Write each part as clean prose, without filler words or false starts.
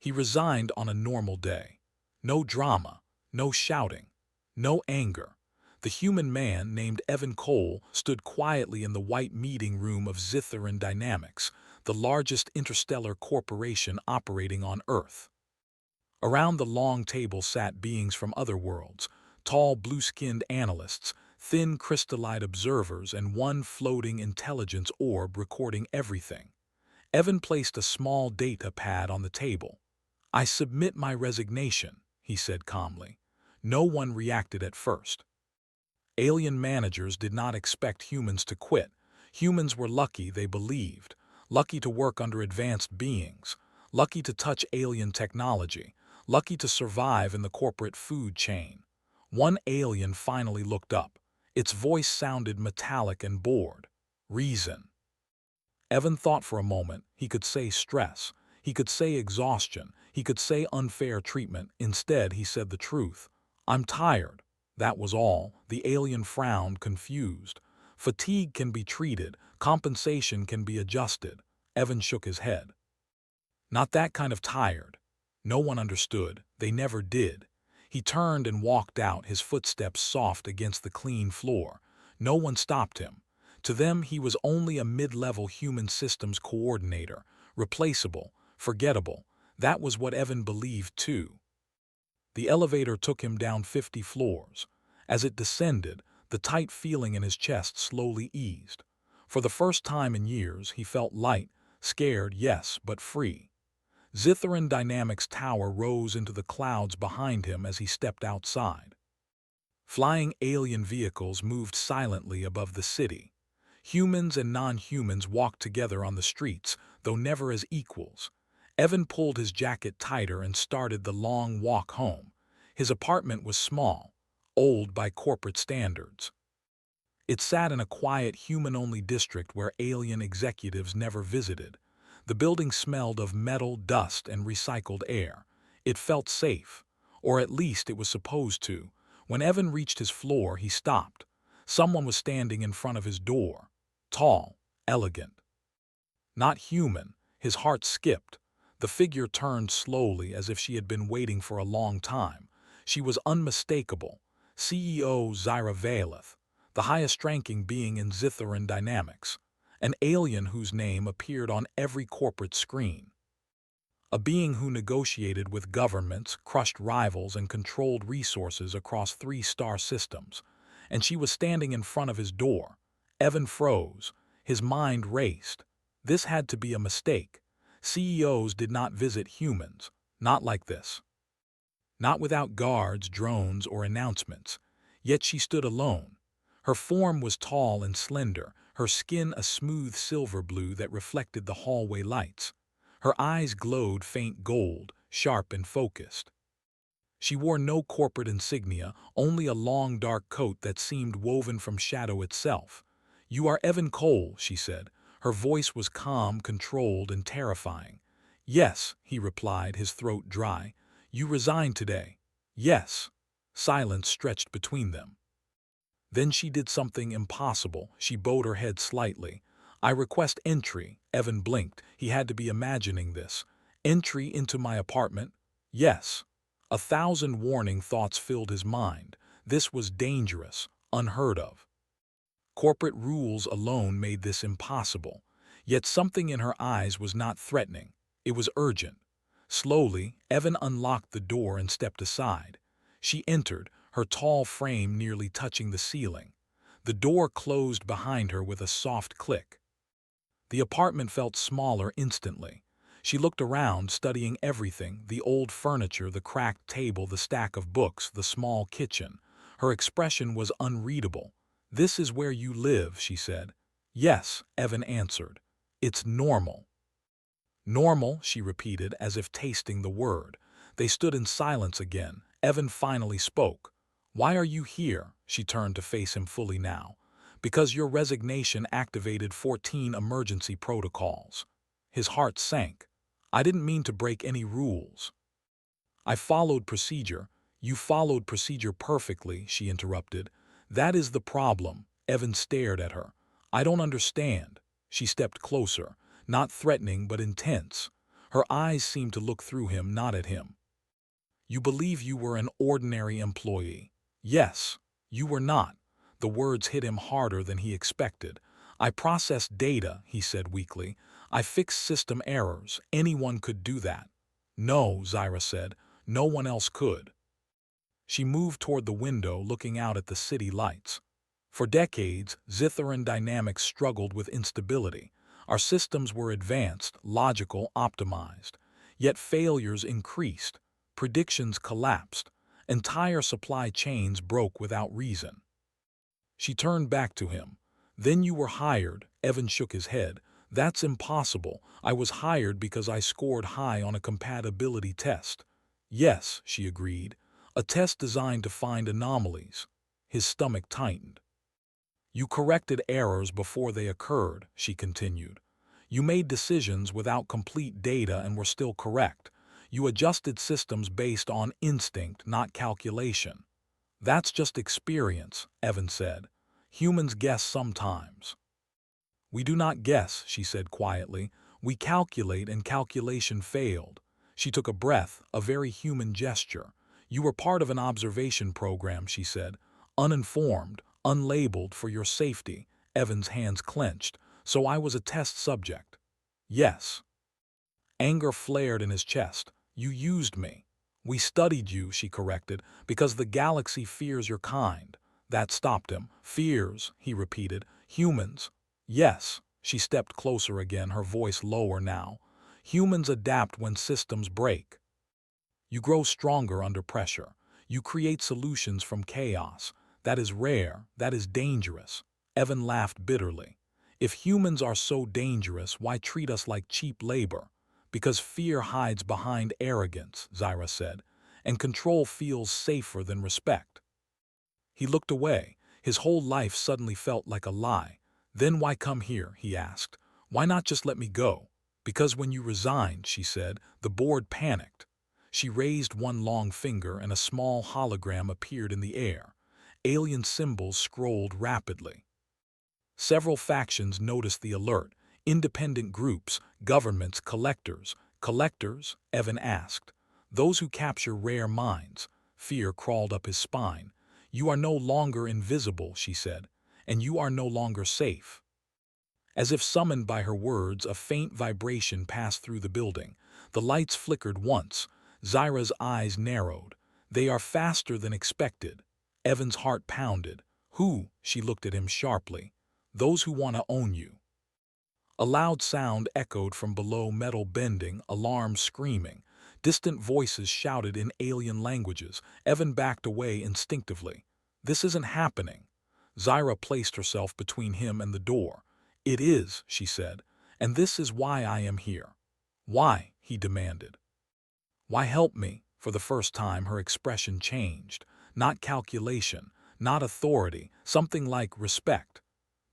He resigned on a normal day. No drama, no shouting, no anger. The human man named Evan Cole stood quietly in the white meeting room of Scifi Dynamics, the largest interstellar corporation operating on Earth. Around the long table sat beings from other worlds, tall blue-skinned analysts, thin crystallite observers, and one floating intelligence orb recording everything. Evan placed a small data pad on the table. "I submit my resignation," he said calmly. No one reacted at first. Alien managers did not expect humans to quit. Humans were lucky, they believed, lucky to work under advanced beings, lucky to touch alien technology, lucky to survive in the corporate food chain. One alien finally looked up. Its voice sounded metallic and bored. "Reason." Evan thought for a moment. He could say stress. He could say exhaustion. He could say unfair treatment. Instead, he said the truth. "I'm tired." That was all. The alien frowned, confused. "Fatigue can be treated. Compensation can be adjusted." Evan shook his head. "Not that kind of tired." No one understood. They never did. He turned and walked out, his footsteps soft against the clean floor. No one stopped him. To them, he was only a mid-level human systems coordinator, replaceable, forgettable. That was what Evan believed too. The elevator took him down 50 floors. As it descended, the tight feeling in his chest slowly eased. For the first time in years, he felt light, scared, yes, but free. Scifi Dynamics Tower rose into the clouds behind him as he stepped outside. Flying alien vehicles moved silently above the city. Humans and non-humans walked together on the streets, though never as equals. Evan pulled his jacket tighter and started the long walk home. His apartment was small, old by corporate standards. It sat in a quiet, human-only district where alien executives never visited. The building smelled of metal, dust, and recycled air. It felt safe, or at least it was supposed to. When Evan reached his floor, he stopped. Someone was standing in front of his door. Tall, elegant. Not human. His heart skipped. The figure turned slowly as if she had been waiting for a long time. She was unmistakable. CEO Zyra Valeth, the highest-ranking being in Scifi Dynamics. An alien whose name appeared on every corporate screen. A being who negotiated with governments, crushed rivals, and controlled resources across 3-star systems. And she was standing in front of his door. Evan froze. His mind raced. This had to be a mistake. CEOs did not visit humans. Not like this. Not without guards, drones, or announcements. Yet she stood alone. Her form was tall and slender, her skin a smooth silver blue that reflected the hallway lights. Her eyes glowed faint gold, sharp and focused. She wore no corporate insignia, only a long dark coat that seemed woven from shadow itself. "You are Evan Cole," she said. Her voice was calm, controlled, and terrifying. "Yes," he replied, his throat dry. "You resigned today." "Yes." Silence stretched between them. Then she did something impossible. She bowed her head slightly. "I request entry." Evan blinked. He had to be imagining this. "Entry into my apartment?" "Yes." 1,000 warning thoughts filled his mind. This was dangerous, unheard of. Corporate rules alone made this impossible. Yet something in her eyes was not threatening. It was urgent. Slowly, Evan unlocked the door and stepped aside. She entered, her tall frame nearly touching the ceiling. The door closed behind her with a soft click. The apartment felt smaller instantly. She looked around, studying everything, the old furniture, the cracked table, the stack of books, the small kitchen. Her expression was unreadable. "This is where you live," she said. "Yes," Evan answered. "It's normal." "Normal," she repeated, as if tasting the word. They stood in silence again. Evan finally spoke. "Why are you here?" She turned to face him fully now. "Because your resignation activated 14 emergency protocols." His heart sank. "I didn't mean to break any rules." "I followed procedure." "You followed procedure perfectly," she interrupted. "That is the problem." Evan stared at her. "I don't understand." She stepped closer, not threatening but intense. Her eyes seemed to look through him, not at him. You believe you were an ordinary employee. Yes, you were not. The words hit him harder than he expected. I processed data, he said weakly. I fixed system errors. Anyone could do that. No, Zyra said. No one else could. She moved toward the window, looking out at the city lights. For decades, Zitharan dynamics struggled with instability. Our systems were advanced, logical, optimized. Yet failures increased. Predictions collapsed. Entire supply chains broke without reason. She turned back to him. Then you were hired. Evan shook his head. That's impossible. I was hired because I scored high on a compatibility test. Yes, she agreed. A test designed to find anomalies. His stomach tightened. You corrected errors before they occurred, she continued. You made decisions without complete data and were still correct. You adjusted systems based on instinct, not calculation. That's just experience, Evan said. Humans guess sometimes. We do not guess, she said quietly. We calculate, and calculation failed. She took a breath, a very human gesture. You were part of an observation program, she said. Uninformed, unlabeled, for your safety. Evan's hands clenched. So I was a test subject. Yes. Anger flared in his chest. You used me. We studied you, she corrected, because the galaxy fears your kind. That stopped him. Fears, he repeated. Humans. Yes. She stepped closer again, her voice lower now. Humans adapt when systems break. You grow stronger under pressure. You create solutions from chaos. That is rare. That is dangerous. Evan laughed bitterly. If humans are so dangerous, why treat us like cheap labor? Because fear hides behind arrogance, Zyra said, and control feels safer than respect. He looked away. His whole life suddenly felt like a lie. Then why come here, he asked. Why not just let me go? Because when you resigned, she said, the board panicked. She raised one long finger and a small hologram appeared in the air. Alien symbols scrolled rapidly. Several factions noticed the alert. Independent groups, governments, collectors. Collectors? Evan asked. Those who capture rare minds. Fear crawled up his spine. You are no longer invisible, she said, and you are no longer safe. As if summoned by her words, a faint vibration passed through the building. The lights flickered once. Zyra's eyes narrowed. They are faster than expected. Evan's heart pounded. Who? She looked at him sharply. Those who want to own you. A loud sound echoed from below, metal bending, alarms screaming. Distant voices shouted in alien languages. Evan backed away instinctively. This isn't happening. Zyra placed herself between him and the door. It is, she said, and this is why I am here. Why? He demanded. Why help me? For the first time her expression changed. Not calculation, not authority, something like respect.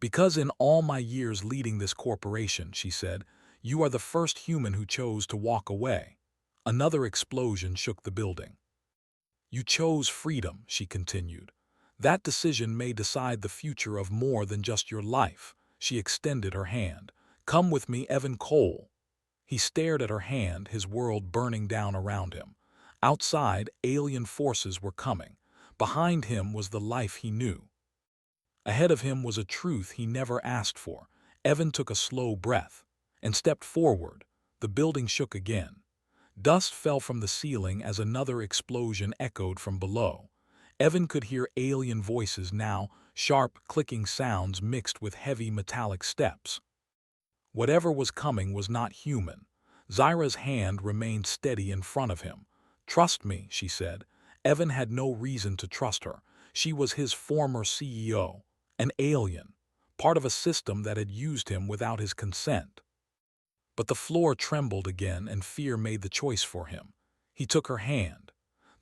Because in all my years leading this corporation, she said, you are the first human who chose to walk away. Another explosion shook the building. You chose freedom, she continued. That decision may decide the future of more than just your life. She extended her hand. Come with me, Evan Cole. He stared at her hand, his world burning down around him. Outside, alien forces were coming. Behind him was the life he knew. Ahead of him was a truth he never asked for. Evan took a slow breath and stepped forward. The building shook again. Dust fell from the ceiling as another explosion echoed from below. Evan could hear alien voices now, sharp, clicking sounds mixed with heavy metallic steps. Whatever was coming was not human. Zyra's hand remained steady in front of him. Trust me, she said. Evan had no reason to trust her. She was his former CEO, an alien, part of a system that had used him without his consent. But the floor trembled again and fear made the choice for him. He took her hand.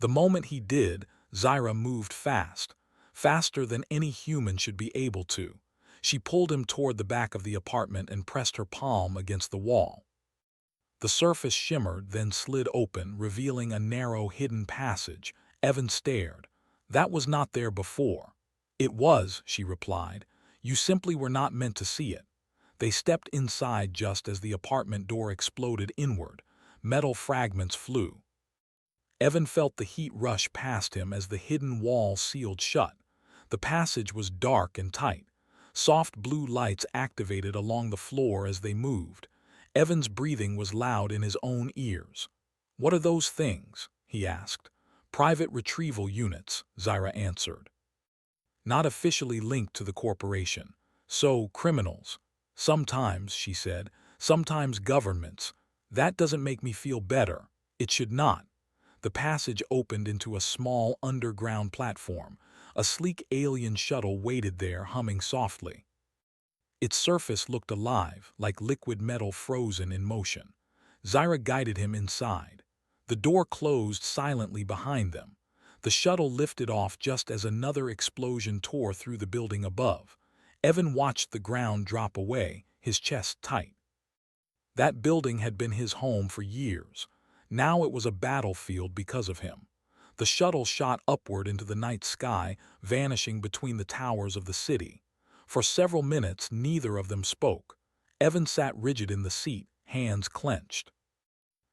The moment he did, Zyra moved fast, faster than any human should be able to. She pulled him toward the back of the apartment and pressed her palm against the wall. The surface shimmered, then slid open, revealing a narrow, hidden passage. Evan stared. That was not there before. It was, she replied. You simply were not meant to see it. They stepped inside just as the apartment door exploded inward. Metal fragments flew. Evan felt the heat rush past him as the hidden wall sealed shut. The passage was dark and tight. Soft blue lights activated along the floor as they moved. Evan's breathing was loud in his own ears. "What are those things?" he asked. "Private retrieval units," Zyra answered. "Not officially linked to the corporation. So, criminals. Sometimes," she said, "sometimes governments. That doesn't make me feel better. It should not." The passage opened into a small underground platform. A sleek alien shuttle waited there, humming softly. Its surface looked alive, like liquid metal frozen in motion. Zyra guided him inside. The door closed silently behind them. The shuttle lifted off just as another explosion tore through the building above. Evan watched the ground drop away, his chest tight. That building had been his home for years. Now it was a battlefield because of him. The shuttle shot upward into the night sky, vanishing between the towers of the city. For several minutes, neither of them spoke. Evan sat rigid in the seat, hands clenched.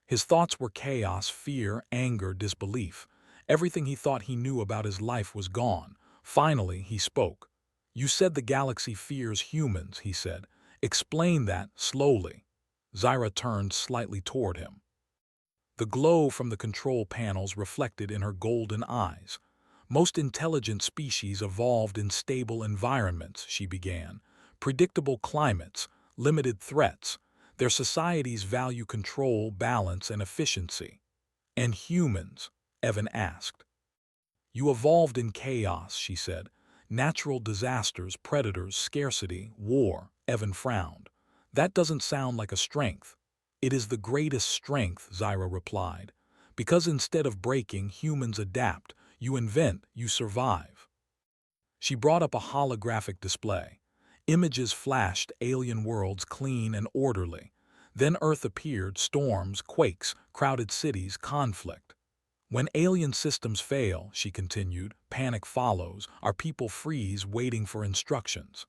His thoughts were chaos, fear, anger, disbelief. Everything he thought he knew about his life was gone. Finally, he spoke. "You said the galaxy fears humans," he said. "Explain that, slowly." Zyra turned slightly toward him. The glow from the control panels reflected in her golden eyes. "Most intelligent species evolved in stable environments," she began. "Predictable climates, limited threats. Their societies value control, balance, and efficiency." "And humans?" Evan asked. "You evolved in chaos," she said. "Natural disasters, predators, scarcity, war." Evan frowned. "That doesn't sound like a strength." "It is the greatest strength," Zyra replied. "Because instead of breaking, humans adapt. You invent, you survive." She brought up a holographic display. Images flashed, alien worlds clean and orderly. Then Earth appeared, storms, quakes, crowded cities, conflict. "When alien systems fail," she continued, "panic follows. Our people freeze, waiting for instructions."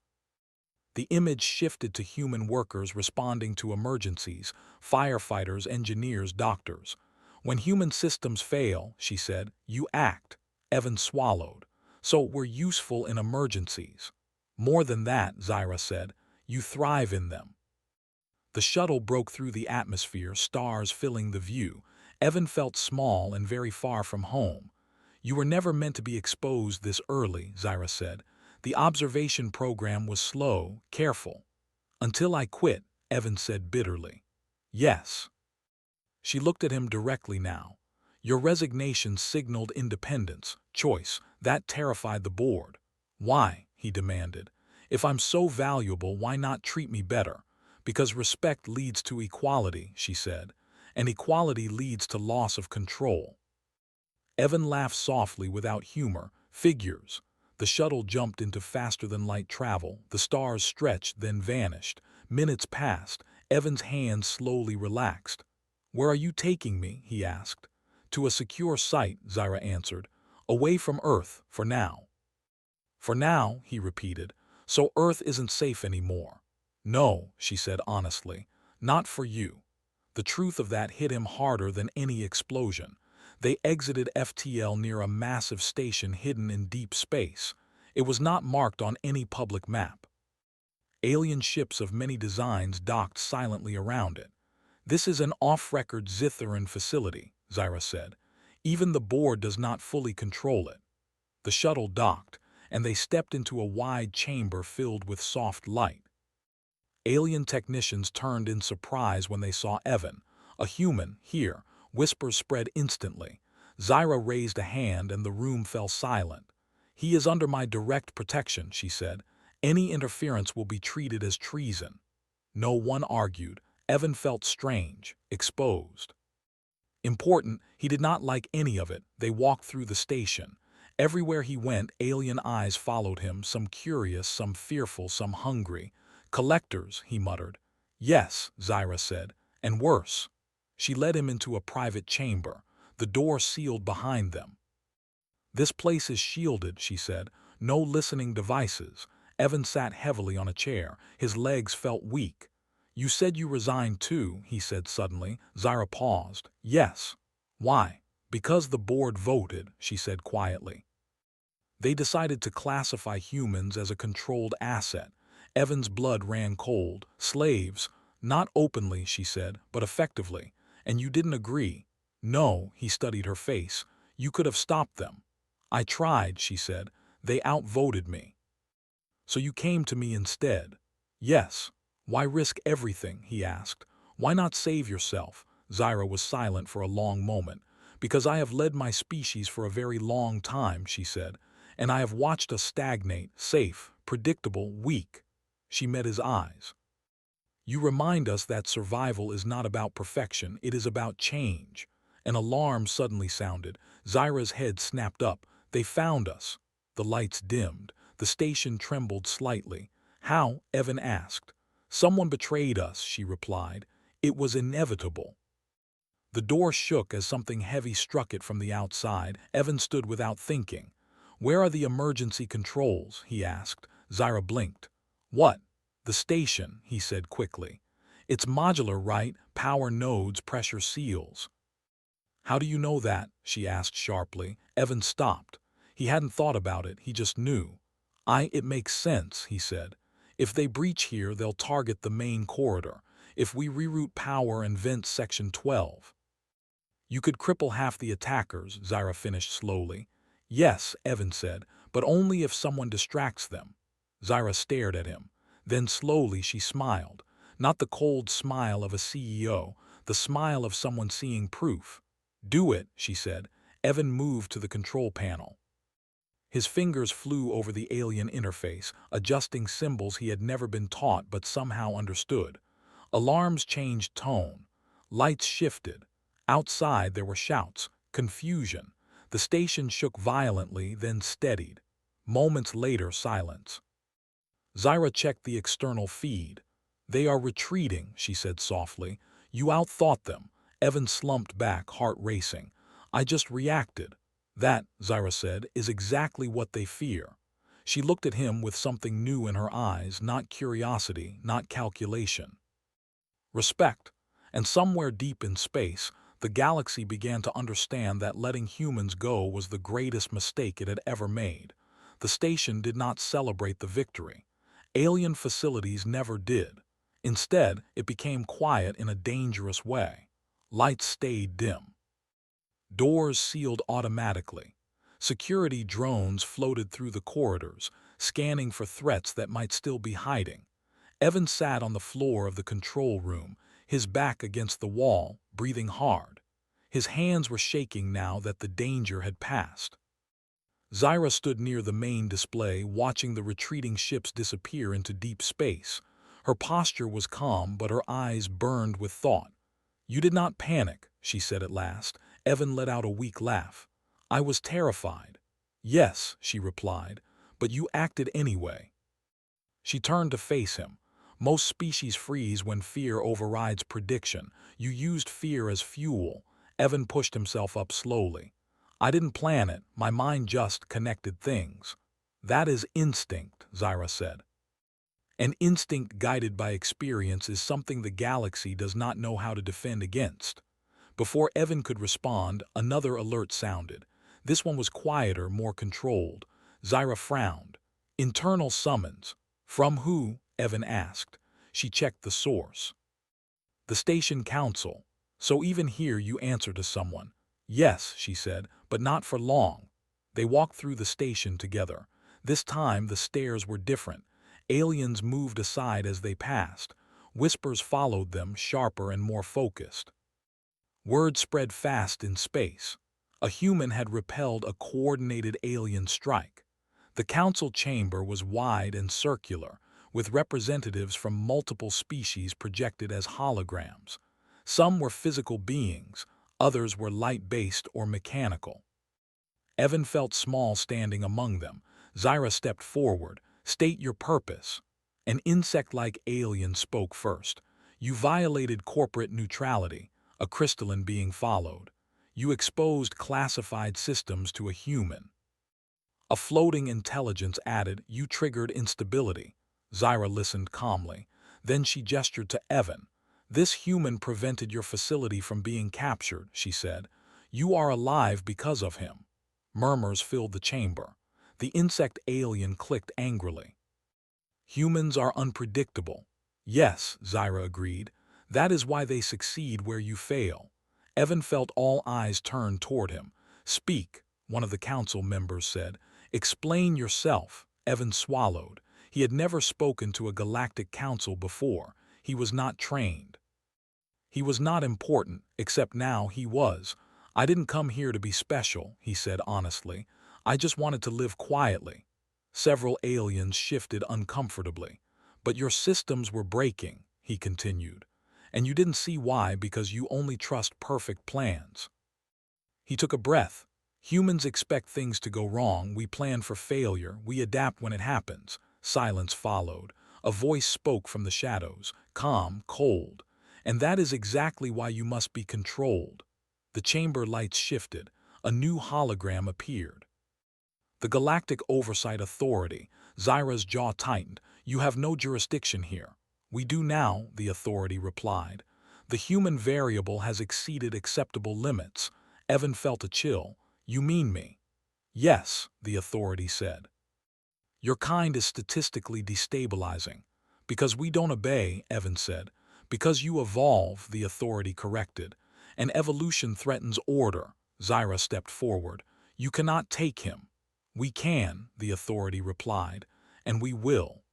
The image shifted to human workers responding to emergencies, firefighters, engineers, doctors. "When human systems fail," she said, "you act." Evan swallowed. "So we're useful in emergencies." "More than that," Zyra said, "you thrive in them." The shuttle broke through the atmosphere, stars filling the view. Evan felt small and very far from home. "You were never meant to be exposed this early," Zyra said. "The observation program was slow, careful." "Until I quit," Evan said bitterly. "Yes." She looked at him directly now. "Your resignation signaled independence, choice. That terrified the board." "Why?" he demanded. "If I'm so valuable, why not treat me better?" "Because respect leads to equality," she said. "And equality leads to loss of control." Evan laughed softly without humor. "Figures." The shuttle jumped into faster-than-light travel. The stars stretched, then vanished. Minutes passed. Evan's hands slowly relaxed. "Where are you taking me?" he asked. "To a secure site," Zyra answered. "Away from Earth, for now." "For now," he repeated. "So Earth isn't safe anymore." "No," she said honestly. "Not for you." The truth of that hit him harder than any explosion. They exited FTL near a massive station hidden in deep space. It was not marked on any public map. Alien ships of many designs docked silently around it. "This is an off-record Zitharan facility," Zyra said. "Even the board does not fully control it." The shuttle docked, and they stepped into a wide chamber filled with soft light. Alien technicians turned in surprise when they saw Evan. "A human, here." Whispers spread instantly. Zyra raised a hand and the room fell silent. "He is under my direct protection," she said. "Any interference will be treated as treason." No one argued. Evan felt strange, exposed. Important, he did not like any of it. They walked through the station. Everywhere he went, alien eyes followed him, some curious, some fearful, some hungry. "Collectors," he muttered. "Yes," Zyra said, "and worse." She led him into a private chamber, the door sealed behind them. "This place is shielded," she said. "No listening devices." Evan sat heavily on a chair. His legs felt weak. You said you resigned too, he said suddenly. Zyra paused. Yes. Why? Because the board voted, she said quietly. They decided to classify humans as a controlled asset. Evan's blood ran cold. Slaves. Not openly, she said, but effectively. And you didn't agree. No, he studied her face. You could have stopped them. I tried, she said. They outvoted me. So you came to me instead. Yes. Why risk everything, he asked. Why not save yourself? Zyra was silent for a long moment. Because I have led my species for a very long time, she said, and I have watched us stagnate, safe, predictable, weak. She met his eyes. You remind us that survival is not about perfection, it is about change. An alarm suddenly sounded. Zyra's head snapped up. They found us. The lights dimmed. The station trembled slightly. How? Evan asked. Someone betrayed us, she replied. It was inevitable. The door shook as something heavy struck it from the outside. Evan stood without thinking. Where are the emergency controls? He asked. Zyra blinked. What? The station, he said quickly. It's modular, right? Power nodes, pressure seals. How do you know that? She asked sharply. Evan stopped. He hadn't thought about it, he just knew. It makes sense, he said. If they breach here, they'll target the main corridor. If we reroute power and vent Section 12. You could cripple half the attackers, Zyra finished slowly. Yes, Evan said, but only if someone distracts them. Zyra stared at him. Then slowly she smiled. Not the cold smile of a CEO, the smile of someone seeing proof. Do it, she said. Evan moved to the control panel. His fingers flew over the alien interface, adjusting symbols he had never been taught but somehow understood. Alarms changed tone. Lights shifted. Outside there were shouts, confusion. The station shook violently, then steadied. Moments later, silence. Zyra checked the external feed. They are retreating, she said softly. You outthought them. Evan slumped back, heart racing. I just reacted. That, Zyra said, is exactly what they fear. She looked at him with something new in her eyes, not curiosity, not calculation. Respect. And somewhere deep in space, the galaxy began to understand that letting humans go was the greatest mistake it had ever made. The station did not celebrate the victory. Alien facilities never did. Instead, it became quiet in a dangerous way. Lights stayed dim. Doors sealed automatically. Security drones floated through the corridors, scanning for threats that might still be hiding. Evan sat on the floor of the control room, his back against the wall, breathing hard. His hands were shaking now that the danger had passed. Zyra stood near the main display, watching the retreating ships disappear into deep space. Her posture was calm, but her eyes burned with thought. You did not panic, she said at last. Evan let out a weak laugh. I was terrified. Yes, she replied, but you acted anyway. She turned to face him. Most species freeze when fear overrides prediction. You used fear as fuel. Evan pushed himself up slowly. I didn't plan it. My mind just connected things. That is instinct, Zyra said. An instinct guided by experience is something the galaxy does not know how to defend against. Before Evan could respond, another alert sounded. This one was quieter, more controlled. Zyra frowned. Internal summons. From who? Evan asked. She checked the source. The station council. So even here you answer to someone. Yes, she said, but not for long. They walked through the station together. This time the stairs were different. Aliens moved aside as they passed. Whispers followed them, sharper and more focused. Word spread fast in space. A human had repelled a coordinated alien strike. The council chamber was wide and circular, with representatives from multiple species projected as holograms. Some were physical beings, others were light-based or mechanical. Evan felt small standing among them. Zyra stepped forward. State your purpose. An insect-like alien spoke first. You violated corporate neutrality, a crystalline being followed. You exposed classified systems to a human. A floating intelligence added, you triggered instability. Zyra listened calmly. Then she gestured to Evan. "This human prevented your facility from being captured," she said. "You are alive because of him." Murmurs filled the chamber. The insect alien clicked angrily. "Humans are unpredictable." "Yes," Zyra agreed. "That is why they succeed where you fail." Evan felt all eyes turned toward him. "Speak," one of the council members said. "Explain yourself." Evan swallowed. He had never spoken to a galactic council before. He was not trained. He was not important, except now he was. "I didn't come here to be special," he said honestly. "I just wanted to live quietly." Several aliens shifted uncomfortably. "But your systems were breaking," he continued. "And you didn't see why because you only trust perfect plans." He took a breath. "Humans expect things to go wrong, we plan for failure, we adapt when it happens." Silence followed. A voice spoke from the shadows, calm, cold. "And that is exactly why you must be controlled." The chamber lights shifted. A new hologram appeared. "The Galactic Oversight Authority." Zyra's jaw tightened. "You have no jurisdiction here." "We do now," the authority replied. "The human variable has exceeded acceptable limits." Evan felt a chill. "You mean me?" "Yes," the authority said. "Your kind is statistically destabilizing." "Because we don't obey," Evan said. "Because you evolve," the authority corrected. "And evolution threatens order." Zyra stepped forward. "You cannot take him." "We can," the authority replied. "And we will."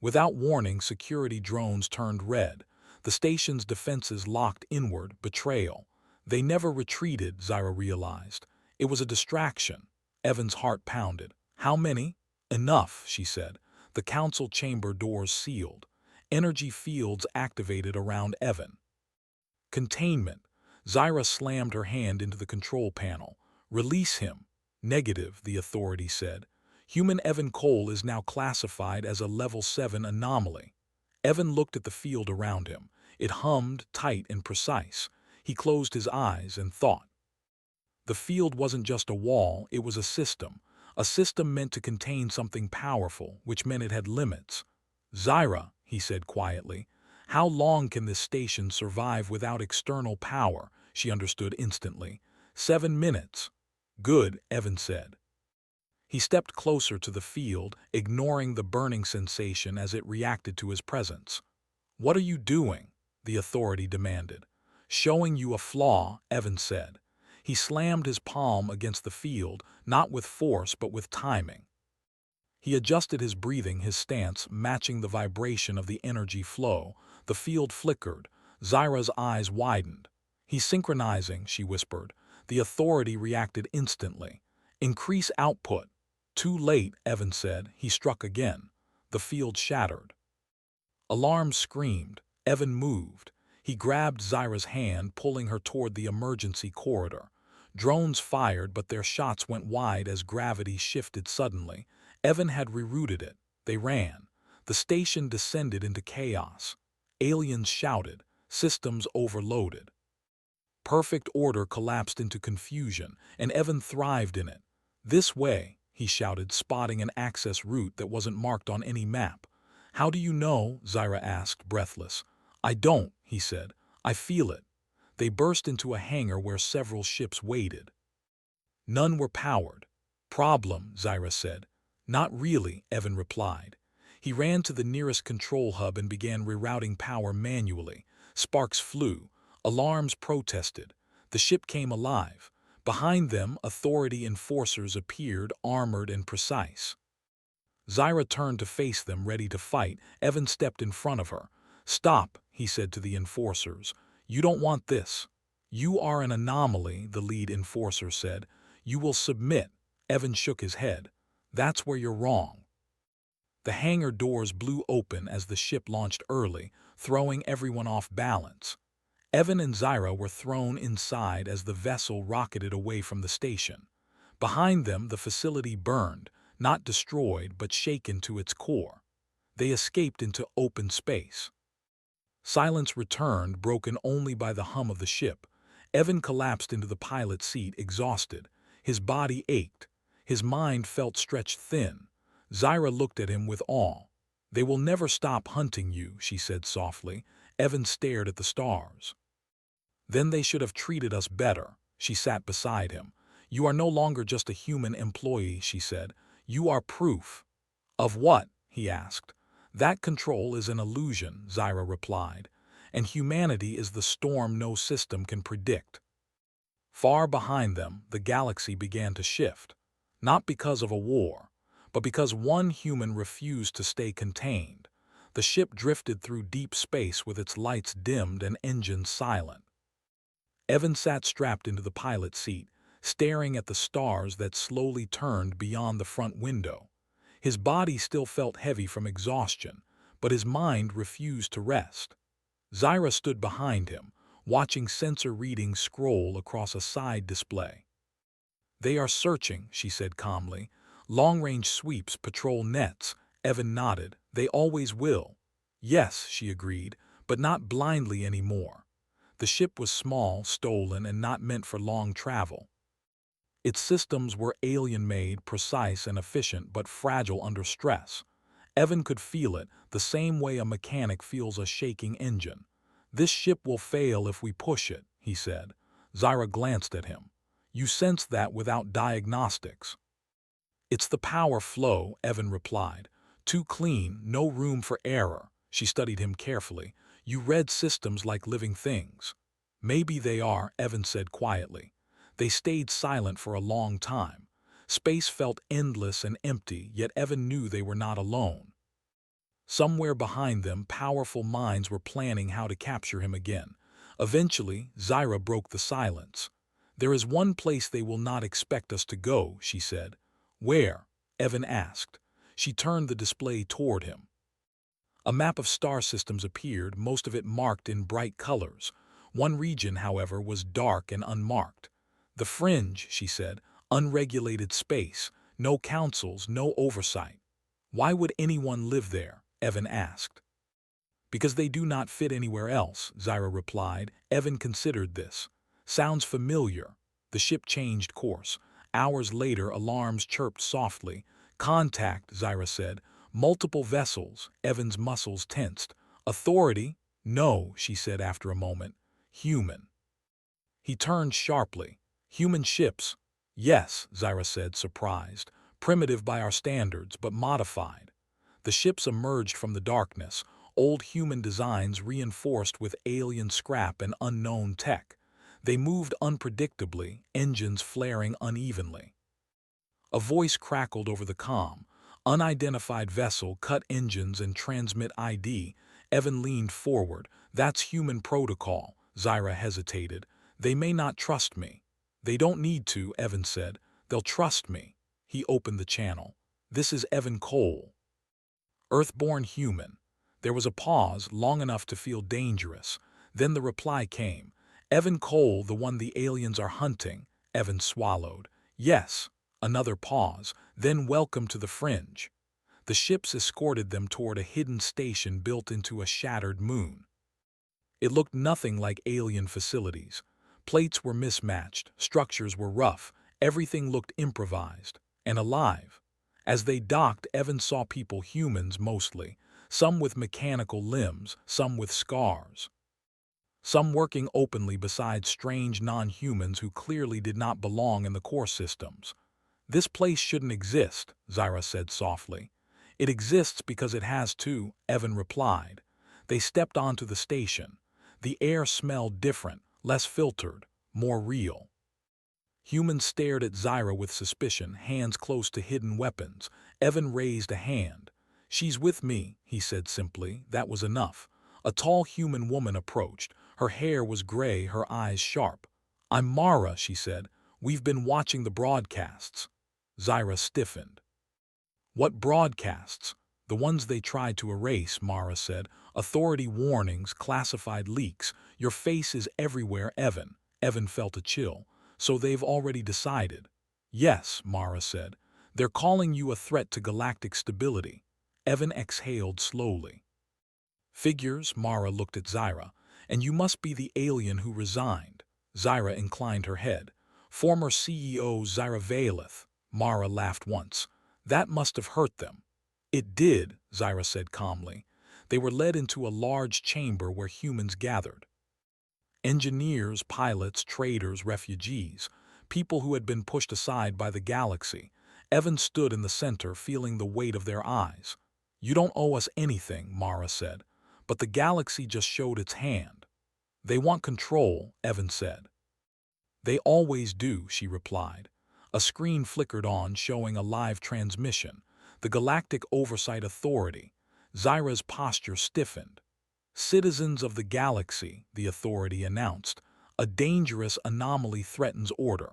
Without warning, security drones turned red. The station's defenses locked inward. Betrayal. They never retreated, Zyra realized. It was a distraction. Evan's heart pounded. "How many?" "Enough," she said. The council chamber doors sealed. Energy fields activated around Evan. Containment. Zyra slammed her hand into the control panel. "Release him." "Negative," the authority said. "Human Evan Cole is now classified as a level 7 anomaly." Evan looked at the field around him. It hummed, tight and precise. He closed his eyes and thought. The field wasn't just a wall, it was a system. A system meant to contain something powerful, which meant it had limits. "Zyra," he said quietly, "how long can this station survive without external power?" She understood instantly. 7 minutes. "Good," Evan said. He stepped closer to the field, ignoring the burning sensation as it reacted to his presence. "What are you doing?" the authority demanded. "Showing you a flaw," Evan said. He slammed his palm against the field, not with force but with timing. He adjusted his breathing, his stance matching the vibration of the energy flow. The field flickered. Zyra's eyes widened. "He's synchronizing," she whispered. The authority reacted instantly. "Increase output." "Too late," Evan said. He struck again. The field shattered. Alarms screamed. Evan moved. He grabbed Zyra's hand, pulling her toward the emergency corridor. Drones fired, but their shots went wide as gravity shifted suddenly. Evan had rerouted it. They ran. The station descended into chaos. Aliens shouted. Systems overloaded. Perfect order collapsed into confusion, and Evan thrived in it. "This way," he shouted, spotting an access route that wasn't marked on any map. "How do you know?" Zyra asked, breathless. "I don't," he said. "I feel it." They burst into a hangar where several ships waited. None were powered. "Problem," Zyra said. "Not really," Evan replied. He ran to the nearest control hub and began rerouting power manually. Sparks flew. Alarms protested. The ship came alive. Behind them, authority enforcers appeared, armored and precise. Zyra turned to face them, ready to fight. Evan stepped in front of her. "Stop," he said to the enforcers. "You don't want this." "You are an anomaly," the lead enforcer said. "You will submit." Evan shook his head. "That's where you're wrong." The hangar doors blew open as the ship launched early, throwing everyone off balance. Evan and Zyra were thrown inside as the vessel rocketed away from the station. Behind them, the facility burned, not destroyed but shaken to its core. They escaped into open space. Silence returned, broken only by the hum of the ship. Evan collapsed into the pilot's seat, exhausted. His body ached. His mind felt stretched thin. Zyra looked at him with awe. They will never stop hunting you, she said softly. Evan stared at the stars. Then they should have treated us better. She sat beside him. You are no longer just a human employee, she said. You are proof. Of what? He asked. That control is an illusion, Zyra replied, and humanity is the storm no system can predict. Far behind them, the galaxy began to shift, not because of a war, but because one human refused to stay contained. The ship drifted through deep space with its lights dimmed and engines silent. Evan sat strapped into the pilot seat, staring at the stars that slowly turned beyond the front window. His body still felt heavy from exhaustion, but his mind refused to rest. Zyra stood behind him, watching sensor readings scroll across a side display. They are searching, she said calmly. Long-range sweeps patrol nets. Evan nodded. They always will. Yes, she agreed, but not blindly anymore. The ship was small, stolen, and not meant for long travel. Its systems were alien-made, precise and efficient, but fragile under stress. Evan could feel it, the same way a mechanic feels a shaking engine. This ship will fail if we push it, he said. Zyra glanced at him. You sense that without diagnostics. It's the power flow, Evan replied. Too clean, no room for error. She studied him carefully. You read systems like living things. Maybe they are, Evan said quietly. They stayed silent for a long time. Space felt endless and empty, yet Evan knew they were not alone. Somewhere behind them, powerful minds were planning how to capture him again. Eventually, Zyra broke the silence. There is one place they will not expect us to go, she said. Where? Evan asked. She turned the display toward him. A map of star systems appeared, most of it marked in bright colors. One region, however, was dark and unmarked. The fringe, she said, unregulated space, no councils, no oversight. Why would anyone live there? Evan asked. Because they do not fit anywhere else, Zyra replied. Evan considered this. Sounds familiar. The ship changed course. Hours later, alarms chirped softly. Contact, Zyra said. Multiple vessels. Evan's muscles tensed. Authority? No, she said after a moment. Human. He turned sharply. Human ships? Yes, Zyra said, surprised. Primitive by our standards, but modified. The ships emerged from the darkness, old human designs reinforced with alien scrap and unknown tech. They moved unpredictably, engines flaring unevenly. A voice crackled over the comm. Unidentified vessel, cut engines and transmit ID. Evan leaned forward. That's human protocol. Zyra hesitated. They may not trust me. They don't need to, Evan said. They'll trust me. He opened the channel. This is Evan Cole. Earthborn human. There was a pause, long enough to feel dangerous. Then the reply came. Evan Cole, the one the aliens are hunting. Evan swallowed. Yes. Another pause. Then welcome to the fringe. The ships escorted them toward a hidden station built into a shattered moon. It looked nothing like alien facilities. Plates were mismatched, structures were rough, everything looked improvised and alive. As they docked, Evan saw people, humans mostly, some with mechanical limbs, some with scars. Some working openly beside strange non-humans who clearly did not belong in the core systems. This place shouldn't exist, Zyra said softly. It exists because it has to, Evan replied. They stepped onto the station. The air smelled different, less filtered, more real. Humans stared at Zyra with suspicion, hands close to hidden weapons. Evan raised a hand. She's with me, he said simply. That was enough. A tall human woman approached. Her hair was gray, her eyes sharp. I'm Mara, she said. We've been watching the broadcasts. Zyra stiffened. What broadcasts? The ones they tried to erase, Mara said. Authority warnings, classified leaks. Your face is everywhere, Evan. Evan felt a chill. So they've already decided. Yes, Mara said. They're calling you a threat to galactic stability. Evan exhaled slowly. Figures, Mara looked at Zyra. And you must be the alien who resigned. Zyra inclined her head. Former CEO Zyra Valeth. Mara laughed once. That must have hurt them. It did, Zyra said calmly. They were led into a large chamber where humans gathered. Engineers, pilots, traders, refugees, people who had been pushed aside by the galaxy. Evan stood in the center, feeling the weight of their eyes. You don't owe us anything, Mara said, but the galaxy just showed its hand. They want control, Evan said. They always do, she replied. A screen flickered on, showing a live transmission. The Galactic Oversight Authority. Zyra's posture stiffened. Citizens of the galaxy, the authority announced, a dangerous anomaly threatens order.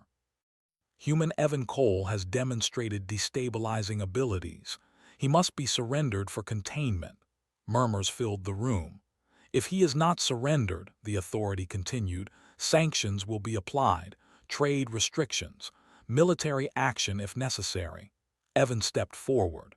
Human Evan Cole has demonstrated destabilizing abilities. He must be surrendered for containment. Murmurs filled the room. If he is not surrendered, the authority continued, sanctions will be applied, trade restrictions, military action if necessary. Evan stepped forward.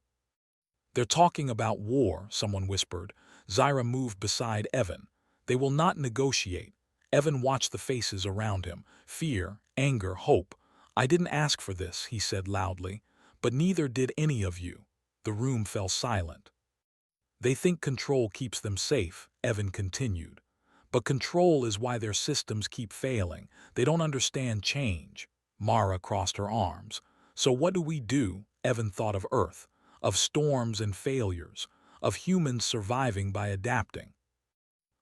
They're talking about war, someone whispered. Zyra moved beside Evan. They will not negotiate. Evan watched the faces around him. Fear, anger, hope. I didn't ask for this, he said loudly. But neither did any of you. The room fell silent. They think control keeps them safe, Evan continued. But control is why their systems keep failing. They don't understand change. Mara crossed her arms. So what do? Evan thought of Earth, of storms and failures, of humans surviving by adapting.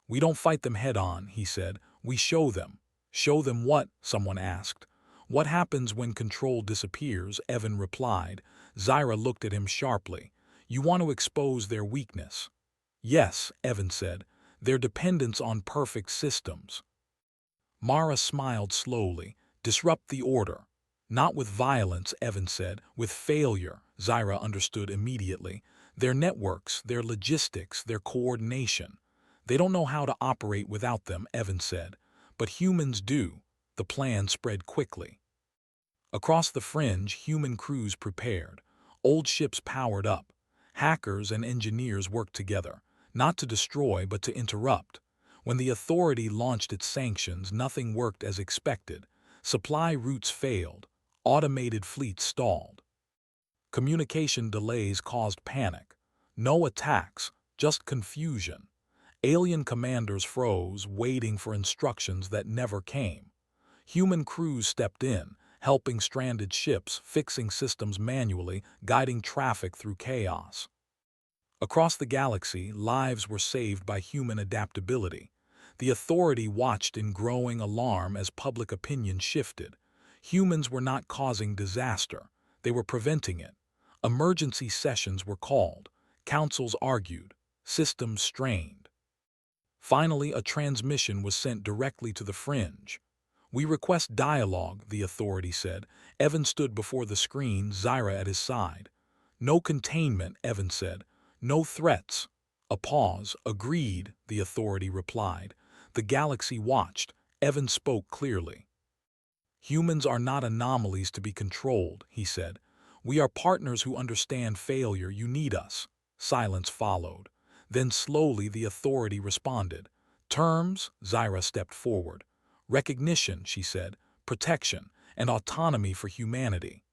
We don't fight them head-on, he said. We show them. Show them what? Someone asked. What happens when control disappears? Evan replied. Zyra looked at him sharply. You want to expose their weakness. Yes, Evan said, their dependence on perfect systems. Mara smiled slowly. Disrupt the order. Not with violence, Evan said, with failure. Zyra understood immediately. Their networks, their logistics, their coordination. They don't know how to operate without them, Evan said. But humans do. The plan spread quickly. Across the fringe, human crews prepared. Old ships powered up. Hackers and engineers worked together, not to destroy but to interrupt. When the authority launched its sanctions, nothing worked as expected. Supply routes failed. Automated fleets stalled. Communication delays caused panic. No attacks, just confusion. Alien commanders froze, waiting for instructions that never came. Human crews stepped in, helping stranded ships, fixing systems manually, guiding traffic through chaos. Across the galaxy, lives were saved by human adaptability. The authority watched in growing alarm as public opinion shifted. Humans were not causing disaster. They were preventing it. Emergency sessions were called. Councils argued. Systems strained. Finally, a transmission was sent directly to the fringe. We request dialogue, the authority said. Evan stood before the screen, Zyra at his side. No containment, Evan said. No threats. A pause. Agreed, the authority replied. The galaxy watched. Evan spoke clearly. Humans are not anomalies to be controlled, he said. We are partners who understand failure. You need us. Silence followed. Then slowly the authority responded. Terms, Zyra stepped forward. Recognition, she said, protection, and autonomy for humanity.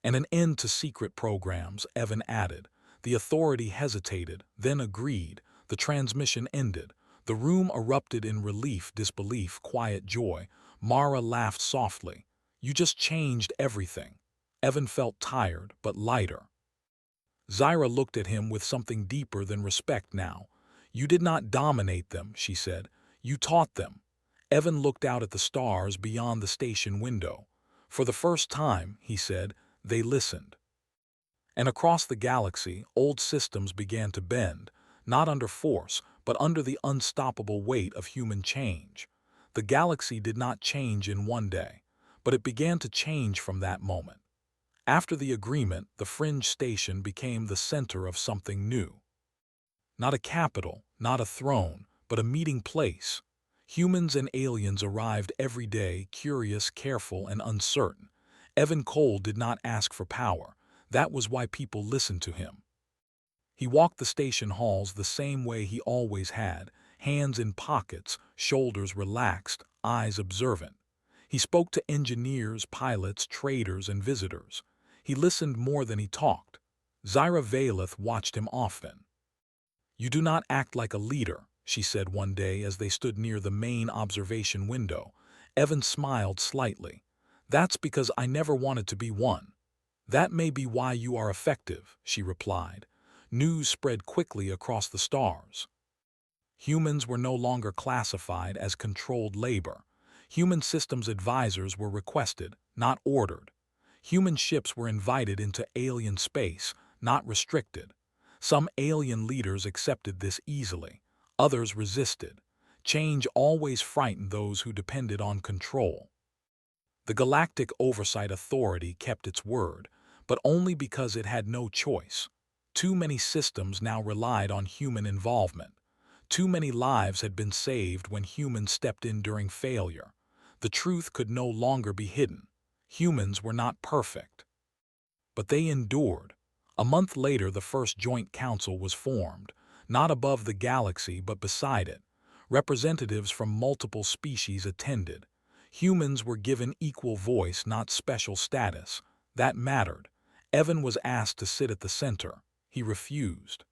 And an end to secret programs, Evan added. The authority hesitated, then agreed. The transmission ended. The room erupted in relief, disbelief, quiet joy. Mara laughed softly. You just changed everything. Evan felt tired, but lighter. Zyra looked at him with something deeper than respect now. You did not dominate them, she said. You taught them. Evan looked out at the stars beyond the station window. For the first time, he said, they listened. And across the galaxy, old systems began to bend, not under force, but under the unstoppable weight of human change. The galaxy did not change in one day, but it began to change from that moment. After the agreement, the fringe station became the center of something new. Not a capital, not a throne, but a meeting place. Humans and aliens arrived every day, curious, careful, and uncertain. Evan Cole did not ask for power. That was why people listened to him. He walked the station halls the same way he always had, hands in pockets, shoulders relaxed, eyes observant. He spoke to engineers, pilots, traders, and visitors. He listened more than he talked. Zyra Valeth watched him often. "You do not act like a leader," she said one day as they stood near the main observation window. Evan smiled slightly. "That's because I never wanted to be one." "That may be why you are effective," she replied. News spread quickly across the stars. Humans were no longer classified as controlled labor. Human systems advisors were requested, not ordered. Human ships were invited into alien space, not restricted. Some alien leaders accepted this easily. Others resisted. Change always frightened those who depended on control. The Galactic Oversight Authority kept its word, but only because it had no choice. Too many systems now relied on human involvement. Too many lives had been saved when humans stepped in during failure. The truth could no longer be hidden. Humans were not perfect. But they endured. A month later, the first Joint Council was formed, not above the galaxy but beside it. Representatives from multiple species attended. Humans were given equal voice, not special status. That mattered. Evan was asked to sit at the center. He refused.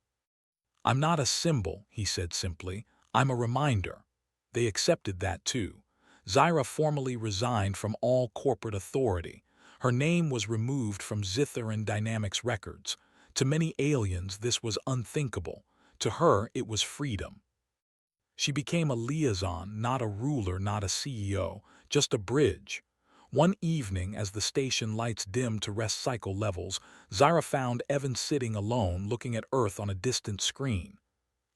"I'm not a symbol," he said simply. "I'm a reminder." They accepted that too. Zyra formally resigned from all corporate authority. Her name was removed from Zither Dynamics records. To many aliens, this was unthinkable. To her, it was freedom. She became a liaison, not a ruler, not a CEO, just a bridge. One evening, as the station lights dimmed to rest cycle levels, Zyra found Evan sitting alone, looking at Earth on a distant screen.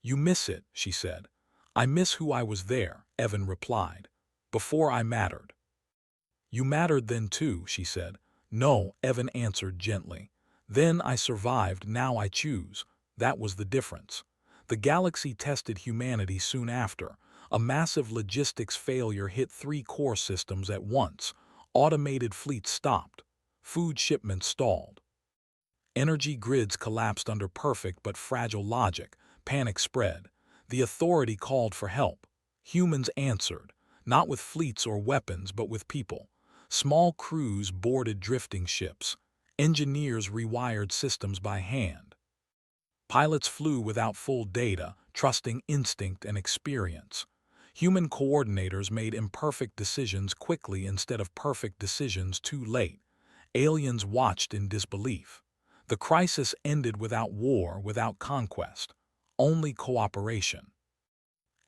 "You miss it," she said. "I miss who I was there," Evan replied. "Before I mattered." "You mattered then too," she said. "No," Evan answered gently. "Then I survived, now I choose." That was the difference. The galaxy tested humanity soon after. A massive logistics failure hit 3 core systems at once. Automated fleets stopped. Food shipments stalled. Energy grids collapsed under perfect but fragile logic. Panic spread. The authority called for help. Humans answered, not with fleets or weapons, but with people. Small crews boarded drifting ships. Engineers rewired systems by hand. Pilots flew without full data, trusting instinct and experience. Human coordinators made imperfect decisions quickly instead of perfect decisions too late. Aliens watched in disbelief. The crisis ended without war, without conquest. Only cooperation.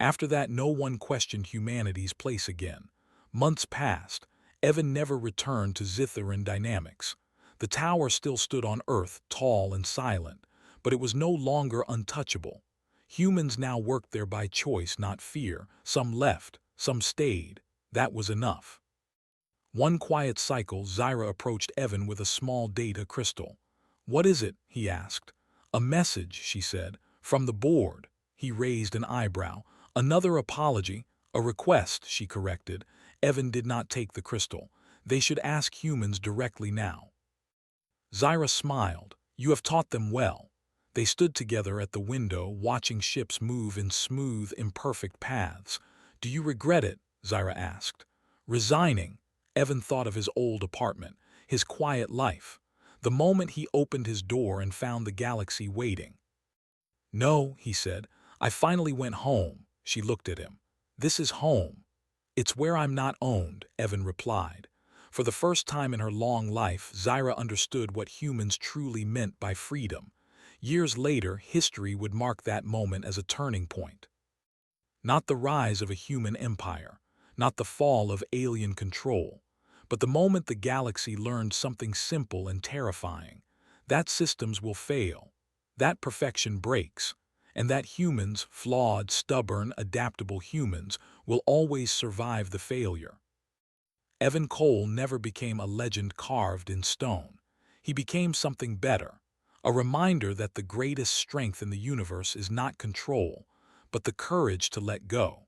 After that, no one questioned humanity's place again. Months passed. Evan never returned to Zither Dynamics. The tower still stood on Earth, tall and silent, but it was no longer untouchable. Humans now worked there by choice, not fear. Some left, some stayed. That was enough. One quiet cycle, Zyra approached Evan with a small data crystal. "What is it?" he asked. "A message," she said. "From the board." He raised an eyebrow. "Another apology." "A request," she corrected. Evan did not take the crystal. "They should ask humans directly now." Zyra smiled. "You have taught them well." They stood together at the window, watching ships move in smooth, imperfect paths. "Do you regret it?" Zyra asked. Resigning. Evan thought of his old apartment, his quiet life. The moment he opened his door and found the galaxy waiting. "No," he said. "I finally went home." She looked at him. "This is home." "It's where I'm not owned," Evan replied. For the first time in her long life, Zyra understood what humans truly meant by freedom. Years later, history would mark that moment as a turning point. Not the rise of a human empire, not the fall of alien control, but the moment the galaxy learned something simple and terrifying: that systems will fail, that perfection breaks, and that humans, flawed, stubborn, adaptable humans, will always survive the failure. Evan Cole never became a legend carved in stone. He became something better, a reminder that the greatest strength in the universe is not control, but the courage to let go.